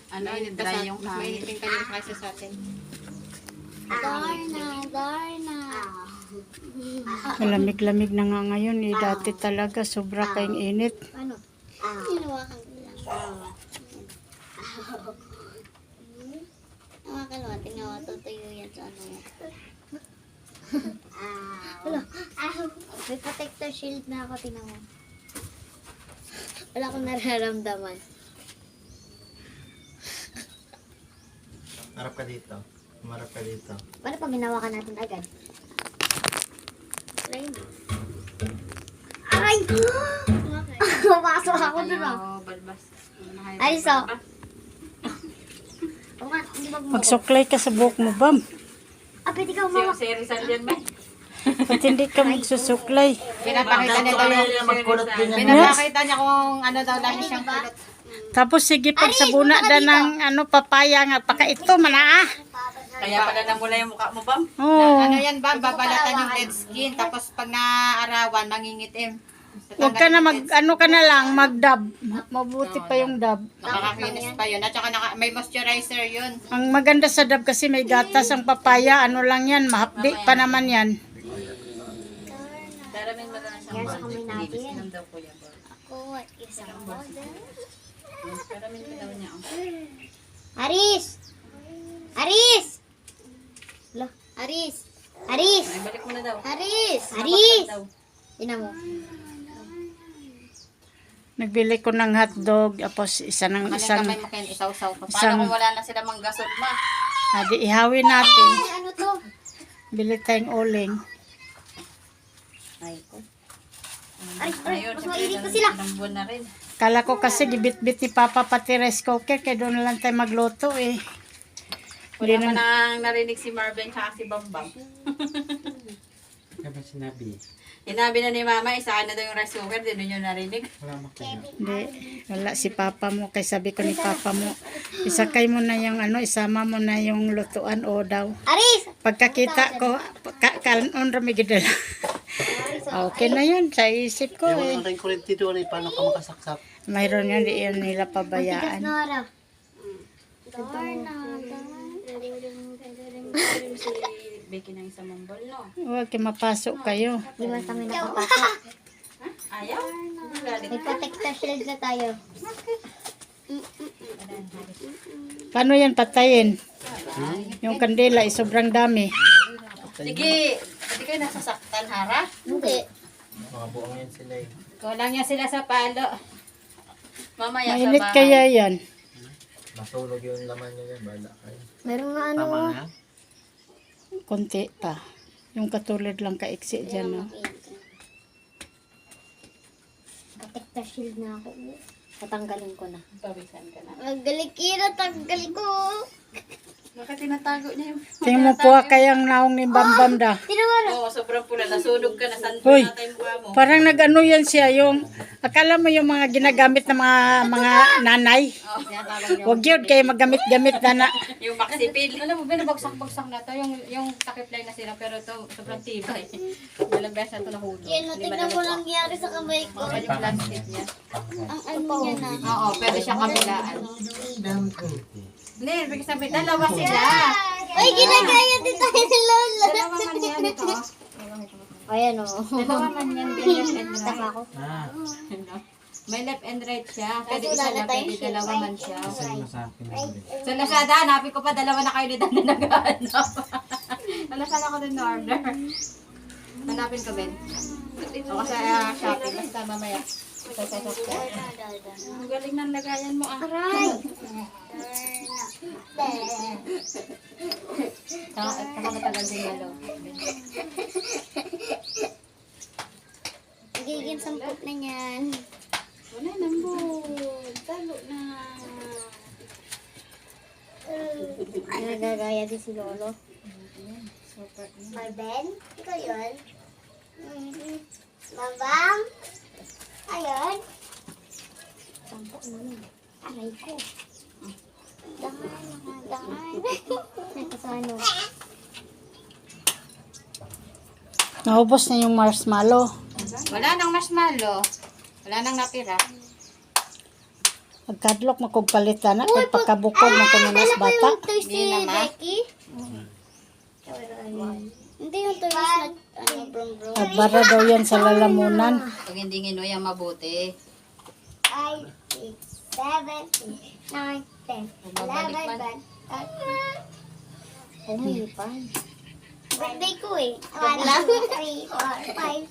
Ano, dry yung hangin. Mainit rin kanina kaysa sa atin. Darna. Malamig-lamig na nga ngayon eh. Dati talaga sobra kayong init. Ano? Hinawakan ko lang. Hawakan mo. Tingnan mo. Tutuyo yan sa ano yan. Wala. May protector shield na ako. Tingnan mo. Wala akong nararamdaman. Harap ka dito. Marap ka dito. Paano pag hinawakan natin agad? Try mo. Aray! Pumasok ako dun ah. Oo, balbas. Ay, so. O nga, hindi ba bumuko? Magsuklay ka sa buhok mo, Bam. Ah, pwede ka umawak. Si Rizal yan ba? Ba't hindi ka magsusuklay? Pinapakita niya daw yung magkulot din yan. pinapakita niya kung ano daw lagi siyang kulot. Tapos sige, pag sabuna da ng papaya nga, paka ito manaa. Kaya pala namula yung mukha mo, Bam. Oo. Ano yan ba? Babalatan yung dead skin. Tapos pag naarawan, mangingitim. Huwag ka na ka na lang, mag-dab. Mabuti pa yung dab. Nakakakinis pa yun. At saka may moisturizer yun. Ang maganda sa dab kasi may gatas ang papaya. Ano lang yan, mahapdi pa naman yan. Daramin mo na siyang Yan sa kamay natin. Sinam daw ko yan. Ako at isang model. Daramin mo daw niya. Aris! Aris! Lo, Aris! Aris! Ay, balik mo na daw. Aris! Aris! Daw. Ina mo. Nagbili ko ng hotdog, tapos isa ng Maling isang, kamay mo kayo, isaw-saw pa. isang- Paano kung wala na sila manggasol ma? di ihawin natin. Ay, ano to? Bili tayong uling. Ay, ko. Ayun, Mas mainit pa sila. ilang buwan na rin. Kala ko kasi gibit-bit ni Papa pati rice cooker, kaya doon na lang tayo magluto eh. Wala pa nang narinig si Marvin tsaka si Bambam. Kaya ba sinabi? Inabi na ni Mama, isaan na daw yung rice cooker, din nyo narinig. Wala makina. Hindi, wala si Papa mo, kaya sabi ko ni Papa mo, isakay mo na yung isama mo na yung lutuan o daw. Aris! Pagkakita ko, kanon ramigidala. Okay na yun, sa isip ko Ewan eh. ang kurente doon ay paano ka makasaksak. Mayroon yun, di yun nila Tigas pabayaan. na harap. Darna. Si Becky ng isang mambol, no? Huwag kayo mapasok kayo. Di ba kami nakapasok? Ayaw? May protector shield na tayo. Paano yan patayin? Yung kandila, sobrang dami. Sige, hindi kayo nasasaktan, Hara? Hindi. Mga buong yan sila eh. Kulang niya sila sa palo. Mamaya sa Mainit bahay. kaya yan. Masulog yung laman nyo yan. Bala kayo. Meron nga ano. Tama na. Konti pa. Yung katulad lang kaiksi dyan. No? Protector shield na ako. Tatanggalin ko na. Pawisan ka na. Magaling kira, tanggal ko. Bakit tinatago niya yung... Tingnan mo po kayang naong ni Bambam da. Tinawala. Oo, sobrang pula. Nasunog ka na. Santo Hoy. na tayo mukha mo. Parang nag-ano yan siya, yung, akala mo yung mga ginagamit ng mga nanay. Huwag yun, kayo magamit-gamit na na. Yung maxi peel. Alam mo, binabagsak-bagsak na to. Yung takip lang na sila. Pero ito, sobrang tibay. Dalang beses na ito nahulog. Yan, tingnan mo lang nangyari sa kamay ko. Baka yung plastic niya. Ang ano niya na. Oo, pwede siya kabilaan. Hindi, ibig sabihin, dalawa sila. Ay, ginagaya din tayo ni Lola. Dalawa man yan ito. Ayan o. Dalawa man yan. May left and right. Tama ko. Ah, May left and right siya. Pwede Kaso isa wala lang, na tayong pwede dalawa man siya. send mo sa akin. Sa Lazada, hanapin ko pa dalawa na kayo ni Dan na naghahanap. Sa Lazada ko din na-order. Hanapin ko, Ben. O sa Shopee. Basta mamaya. Ang galing ng lagayan mo ah. Aray! Saka matagal din lalo. Giging sampot na yan. Wala nang bol. Talo na. Nagagaya din si Lolo. Marben? Ikaw yun? Babang? Ayun? Sampot naman. Aray ko. Dangan. Nakasano. Naubos na yung marshmallow. Wala nang marshmallow. Wala nang natira. Magkadlok makugpalit na kay pagkabukog man ko nas bata. Yung toys ni Hindi naman. Becky? Hindi yung toys na brum brum. Nagbara daw yan sa lalamunan. Pag hindi nginuyang mabuti. 5, 6, 7, 8, 9, 10, Bumabalik 11, man. 12. Oh, may pan. Birthday ko eh. 1, 2, 3, 4, 5.